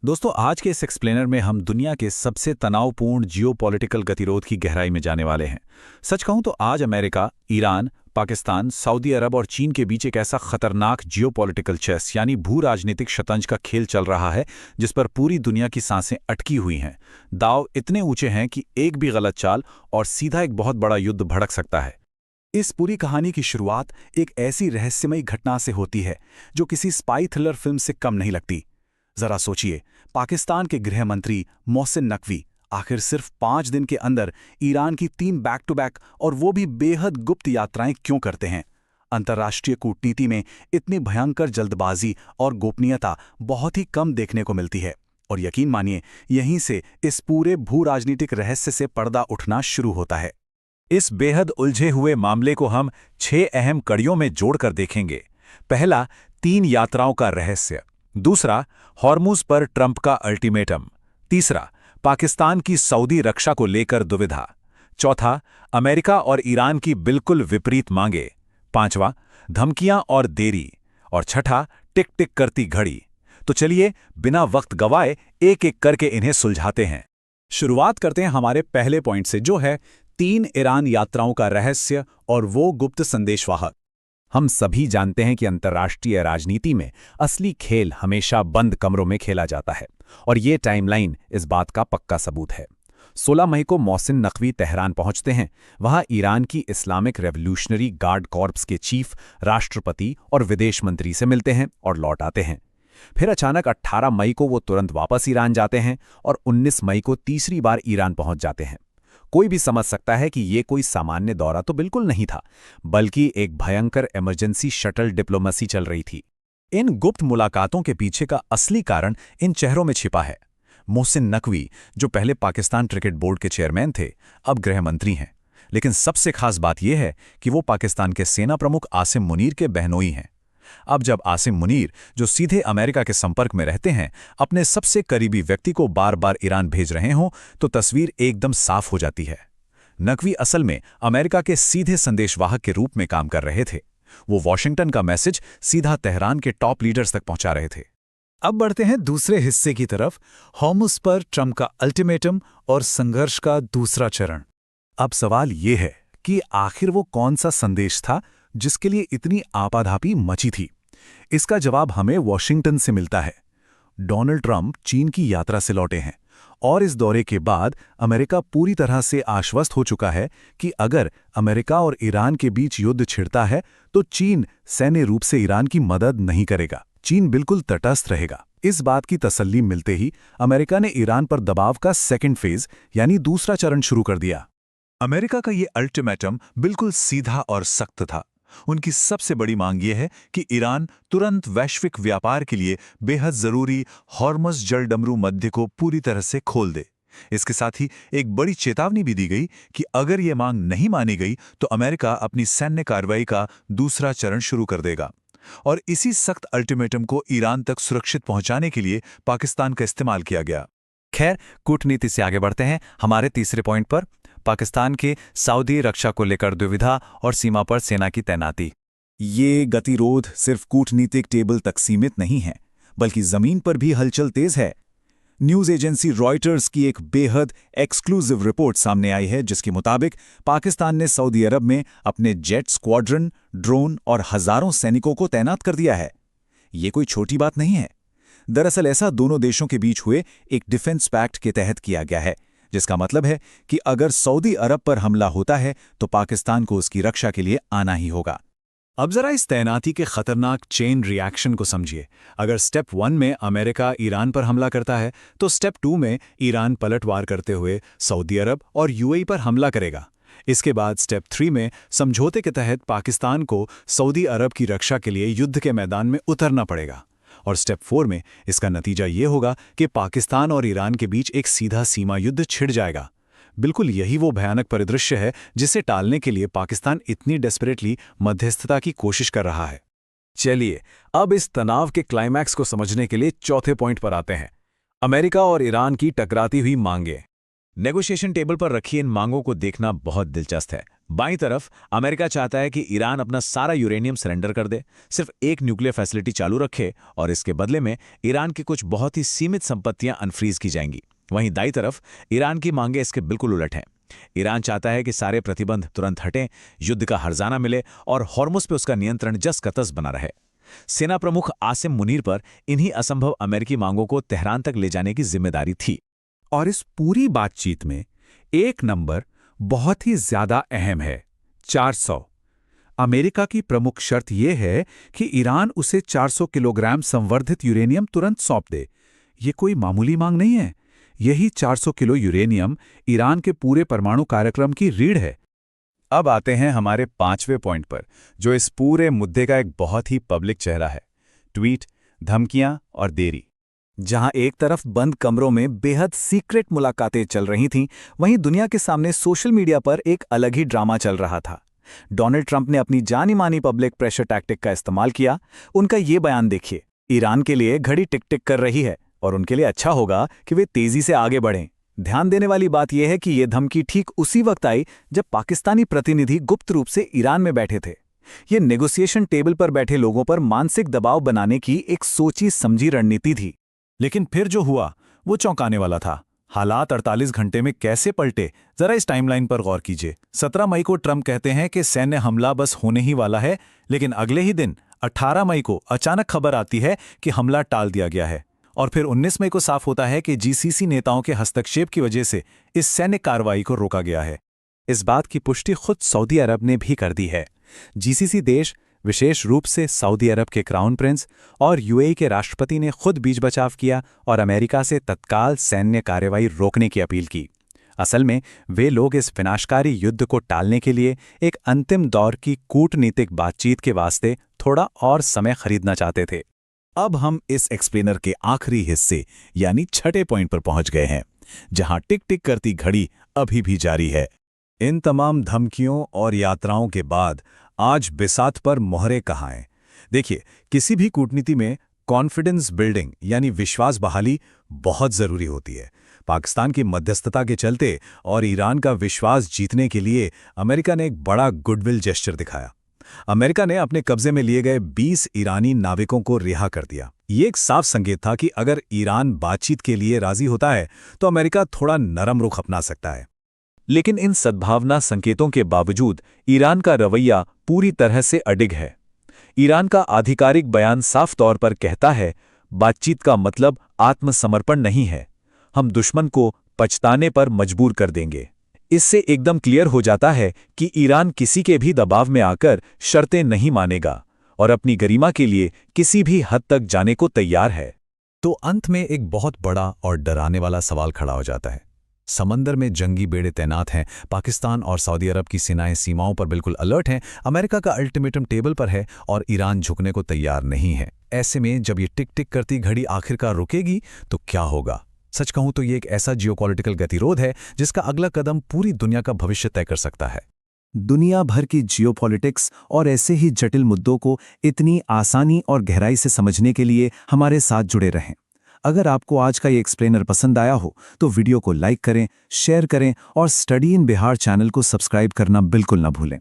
दोस्तों, आज के इस एक्सप्लेनर में हम दुनिया के सबसे तनावपूर्ण जियोपॉलिटिकल गतिरोध की गहराई में जाने वाले हैं। सच कहूं तो आज अमेरिका, ईरान, पाकिस्तान, सऊदी अरब और चीन के बीच एक ऐसा खतरनाक जियोपॉलिटिकल चेस यानी भू राजनीतिक शतरंज का खेल चल रहा है जिस पर पूरी दुनिया की सांसें अटकी हुई हैं। दांव इतने ऊंचे हैं कि एक भी गलत चाल और सीधा एक बहुत बड़ा युद्ध भड़क सकता है। इस पूरी कहानी की शुरुआत एक ऐसी रहस्यमयी घटना से होती है जो किसी स्पाई थ्रिलर फिल्म से कम नहीं लगती। जरा सोचिए, पाकिस्तान के गृह मंत्री मोहसिन नकवी आखिर सिर्फ 5 दिन के अंदर ईरान की 3 बैक टू बैक और वो भी बेहद गुप्त यात्राएं क्यों करते हैं? अंतर्राष्ट्रीय कूटनीति में इतनी भयंकर जल्दबाजी और गोपनीयता बहुत ही कम देखने को मिलती है। और यकीन मानिए, यहीं से इस पूरे भू राजनीतिक रहस्य से पर्दा उठना शुरू होता है। इस बेहद उलझे हुए मामले को हम 6 अहम कड़ियों में जोड़कर देखेंगे। पहला, 3 यात्राओं का रहस्य। दूसरा, हॉर्मुज पर ट्रंप का अल्टीमेटम। तीसरा, पाकिस्तान की सऊदी रक्षा को लेकर दुविधा। चौथा, अमेरिका और ईरान की बिल्कुल विपरीत मांगे। पांचवा, धमकियां और देरी। और छठा, टिक टिक करती घड़ी। तो चलिए बिना वक्त गवाए एक एक करके इन्हें सुलझाते हैं। शुरुआत करते हैं हमारे पहले पॉइंट से, जो है 3 ईरान यात्राओं का रहस्य और वो गुप्त संदेशवाहक। हम सभी जानते हैं कि अंतर्राष्ट्रीय राजनीति में असली खेल हमेशा बंद कमरों में खेला जाता है, और ये टाइमलाइन इस बात का पक्का सबूत है। 16 मई को मोहसिन नकवी तेहरान पहुंचते हैं। वहां ईरान की इस्लामिक रेवोल्यूशनरी गार्ड कॉर्प्स के चीफ, राष्ट्रपति और विदेश मंत्री से मिलते हैं और लौट आते हैं। फिर अचानक 18 मई को वो तुरंत वापस ईरान जाते हैं और 19 मई को तीसरी बार ईरान पहुंच जाते हैं। कोई भी समझ सकता है कि ये कोई सामान्य दौरा तो बिल्कुल नहीं था, बल्कि एक भयंकर इमरजेंसी शटल डिप्लोमेसी चल रही थी। इन गुप्त मुलाकातों के पीछे का असली कारण इन चेहरों में छिपा है। मोहसिन नकवी, जो पहले पाकिस्तान क्रिकेट बोर्ड के चेयरमैन थे, अब गृह मंत्री हैं। लेकिन सबसे खास बात यह है कि वो पाकिस्तान के सेना प्रमुख आसिम मुनीर के बहनोई हैं। अब जब आसिम मुनीर, जो सीधे अमेरिका के संपर्क में रहते हैं, अपने सबसे करीबी व्यक्ति को बार बार ईरान भेज रहे हों, तो तस्वीर एकदम साफ हो जाती है। नकवी असल में अमेरिका के सीधे संदेशवाहक के रूप में काम कर रहे थे। वो वॉशिंगटन का मैसेज सीधा तेहरान के टॉप लीडर्स तक पहुंचा रहे थे। अब बढ़ते हैं दूसरे हिस्से की तरफ, हॉर्मुज पर ट्रंप का अल्टीमेटम और संघर्ष का दूसरा चरण। अब सवाल ये है कि आखिर वो कौन सा संदेश था जिसके लिए इतनी आपाधापी मची थी? इसका जवाब हमें वॉशिंगटन से मिलता है। डोनाल्ड ट्रंप चीन की यात्रा से लौटे हैं और इस दौरे के बाद अमेरिका पूरी तरह से आश्वस्त हो चुका है कि अगर अमेरिका और ईरान के बीच युद्ध छिड़ता है तो चीन सैन्य रूप से ईरान की मदद नहीं करेगा। चीन बिल्कुल तटस्थ रहेगा। इस बात की तसल्ली मिलते ही अमेरिका ने ईरान पर दबाव का सेकेंड फेज यानी दूसरा चरण शुरू कर दिया। अमेरिका का ये अल्टीमेटम बिल्कुल सीधा और सख्त था। उनकी सबसे बड़ी मांग यह है कि ईरान तुरंत वैश्विक व्यापार के लिए बेहद जरूरी हॉर्मुज जलडमरू मध्य को पूरी तरह से खोल दे। इसके साथ ही एक बड़ी चेतावनी भी दी गई कि अगर ये मांग नहीं मानी गई तो अमेरिका अपनी सैन्य कार्रवाई का दूसरा चरण शुरू कर देगा। और इसी सख्त अल्टीमेटम को ईरान तक सुरक्षित पहुंचाने के लिए पाकिस्तान का इस्तेमाल किया गया। खैर, कूटनीति से आगे बढ़ते हैं हमारे तीसरे पॉइंट पर, पाकिस्तान के सऊदी रक्षा को लेकर दुविधा और सीमा पर सेना की तैनाती। ये गतिरोध सिर्फ कूटनीतिक टेबल तक सीमित नहीं है, बल्कि जमीन पर भी हलचल तेज है। न्यूज एजेंसी रॉयटर्स की एक बेहद एक्सक्लूसिव रिपोर्ट सामने आई है, जिसके मुताबिक पाकिस्तान ने सऊदी अरब में अपने जेट स्क्वाड्रन, ड्रोन और हजारों सैनिकों को तैनात कर दिया है। ये कोई छोटी बात नहीं है। दरअसल ऐसा दोनों देशों के बीच हुए एक डिफेंस पैक्ट के तहत किया गया है, जिसका मतलब है कि अगर सऊदी अरब पर हमला होता है तो पाकिस्तान को उसकी रक्षा के लिए आना ही होगा। अब जरा इस तैनाती के खतरनाक चेन रिएक्शन को समझिए। अगर स्टेप 1 में अमेरिका ईरान पर हमला करता है तो स्टेप 2 में ईरान पलटवार करते हुए सऊदी अरब और यूएई पर हमला करेगा। इसके बाद स्टेप 3 में समझौते के तहत पाकिस्तान को सऊदी अरब की रक्षा के लिए युद्ध के मैदान में उतरना पड़ेगा। और स्टेप 4 में इसका नतीजा ये होगा कि पाकिस्तान और ईरान के बीच एक सीधा सीमा युद्ध छिड़ जाएगा। बिल्कुल यही वो भयानक परिदृश्य है जिसे टालने के लिए पाकिस्तान इतनी डेस्परेटली मध्यस्थता की कोशिश कर रहा है। चलिए अब इस तनाव के क्लाइमैक्स को समझने के लिए चौथे पॉइंट पर आते हैं, अमेरिका और ईरान की टकराती हुई मांगें। नेगोशिएशन टेबल पर रखी इन मांगों को देखना बहुत दिलचस्प है। बाईं तरफ अमेरिका चाहता है कि ईरान अपना सारा यूरेनियम सरेंडर कर दे, सिर्फ एक न्यूक्लियर फैसिलिटी चालू रखे और इसके बदले में ईरान की कुछ बहुत ही सीमित संपत्तियां अनफ्रीज की जाएंगी। वहीं दाईं तरफ ईरान की मांगें इसके बिल्कुल उलट हैं। ईरान चाहता है कि सारे प्रतिबंध तुरंत हटें, युद्ध का हर्जाना मिले और हॉर्मुज पे उसका नियंत्रण जस का तस बना रहे। सेना प्रमुख आसिम मुनीर पर इन्हीं असंभव अमेरिकी मांगों को तेहरान तक ले जाने की जिम्मेदारी थी। और इस पूरी बातचीत में एक नंबर बहुत ही ज्यादा अहम है, 400। अमेरिका की प्रमुख शर्त यह है कि ईरान उसे 400 किलोग्राम संवर्धित यूरेनियम तुरंत सौंप दे। ये कोई मामूली मांग नहीं है। यही 400 किलो यूरेनियम ईरान के पूरे परमाणु कार्यक्रम की रीढ़ है। अब आते हैं हमारे 5वें पॉइंट पर, जो इस पूरे मुद्दे का एक बहुत ही पब्लिक चेहरा है। ट्वीट, धमकियां और देरी। जहां एक तरफ बंद कमरों में बेहद सीक्रेट मुलाकातें चल रही थीं, वहीं दुनिया के सामने सोशल मीडिया पर एक अलग ही ड्रामा चल रहा था। डोनाल्ड ट्रंप ने अपनी जानी मानी पब्लिक प्रेशर टैक्टिक का इस्तेमाल किया। उनका ये बयान देखिए, ईरान के लिए घड़ी टिक टिक कर रही है और उनके लिए अच्छा होगा कि वे तेजी से आगे बढ़ें। ध्यान देने वाली बात यह है कि यह धमकी ठीक उसी वक्त आई जब पाकिस्तानी प्रतिनिधि गुप्त रूप से ईरान में बैठे थे। यह नेगोशिएशन टेबल पर बैठे लोगों पर मानसिक दबाव बनाने की एक सोची समझी रणनीति थी। लेकिन फिर जो हुआ वो चौंकाने वाला था। हालात 48 घंटे में कैसे पलटे, जरा इस टाइमलाइन पर गौर कीजिए। 17 मई को ट्रंप कहते हैं कि सैन्य हमला बस होने ही वाला है, लेकिन अगले ही दिन 18 मई को अचानक खबर आती है कि हमला टाल दिया गया है। और फिर 19 मई को साफ होता है कि जीसीसी नेताओं के हस्तक्षेप की वजह से इस सैन्य कार्रवाई को रोका गया है। इस बात की पुष्टि खुद सऊदी अरब ने भी कर दी है। जीसीसी देश, विशेष रूप से सऊदी अरब के क्राउन प्रिंस और यूएई के राष्ट्रपति ने खुद बीच बचाव किया और अमेरिका से तत्काल सैन्य कार्रवाई रोकने की अपील की। असल में वे लोग इस विनाशकारी युद्ध को टालने के लिए एक अंतिम दौर की कूटनीतिक बातचीत के वास्ते थोड़ा और समय खरीदना चाहते थे। अब हम इस एक्सप्लेनर के आखिरी हिस्से यानी 6ठे पॉइंट पर पहुंच गए हैं, जहां टिक टिक करती घड़ी अभी भी जारी है। इन तमाम धमकियों और यात्राओं के बाद आज बिसात पर मोहरे कहाँ हैं? देखिए, किसी भी कूटनीति में कॉन्फिडेंस बिल्डिंग यानी विश्वास बहाली बहुत जरूरी होती है। पाकिस्तान की मध्यस्थता के चलते और ईरान का विश्वास जीतने के लिए अमेरिका ने एक बड़ा गुडविल जेस्चर दिखाया। अमेरिका ने अपने कब्जे में लिए गए 20 ईरानी नाविकों को रिहा कर दिया। ये एक साफ संकेत था कि अगर ईरान बातचीत के लिए राजी होता है तो अमेरिका थोड़ा नरम रुख अपना सकता है। लेकिन इन सद्भावना संकेतों के बावजूद ईरान का रवैया पूरी तरह से अडिग है। ईरान का आधिकारिक बयान साफ तौर पर कहता है, बातचीत का मतलब आत्मसमर्पण नहीं है, हम दुश्मन को पछताने पर मजबूर कर देंगे। इससे एकदम क्लियर हो जाता है कि ईरान किसी के भी दबाव में आकर शर्तें नहीं मानेगा और अपनी गरिमा के लिए किसी भी हद तक जाने को तैयार है। तो अंत में एक बहुत बड़ा और डराने वाला सवाल खड़ा हो जाता है। समंदर में जंगी बेड़े तैनात हैं, पाकिस्तान और सऊदी अरब की सेनाएं सीमाओं पर बिल्कुल अलर्ट हैं, अमेरिका का अल्टीमेटम टेबल पर है और ईरान झुकने को तैयार नहीं है। ऐसे में जब ये टिक टिक करती घड़ी आखिरकार रुकेगी तो क्या होगा? सच कहूं तो ये एक ऐसा जियोपॉलिटिकल गतिरोध है जिसका अगला कदम पूरी दुनिया का भविष्य तय कर सकता है। दुनिया भर की जियोपॉलिटिक्स और ऐसे ही जटिल मुद्दों को इतनी आसानी और गहराई से समझने के लिए हमारे साथ जुड़े रहें। अगर आपको आज का ये एक्सप्लेनर पसंद आया हो तो वीडियो को लाइक करें, शेयर करें और स्टडी इन बिहार चैनल को सब्सक्राइब करना बिल्कुल ना भूलें।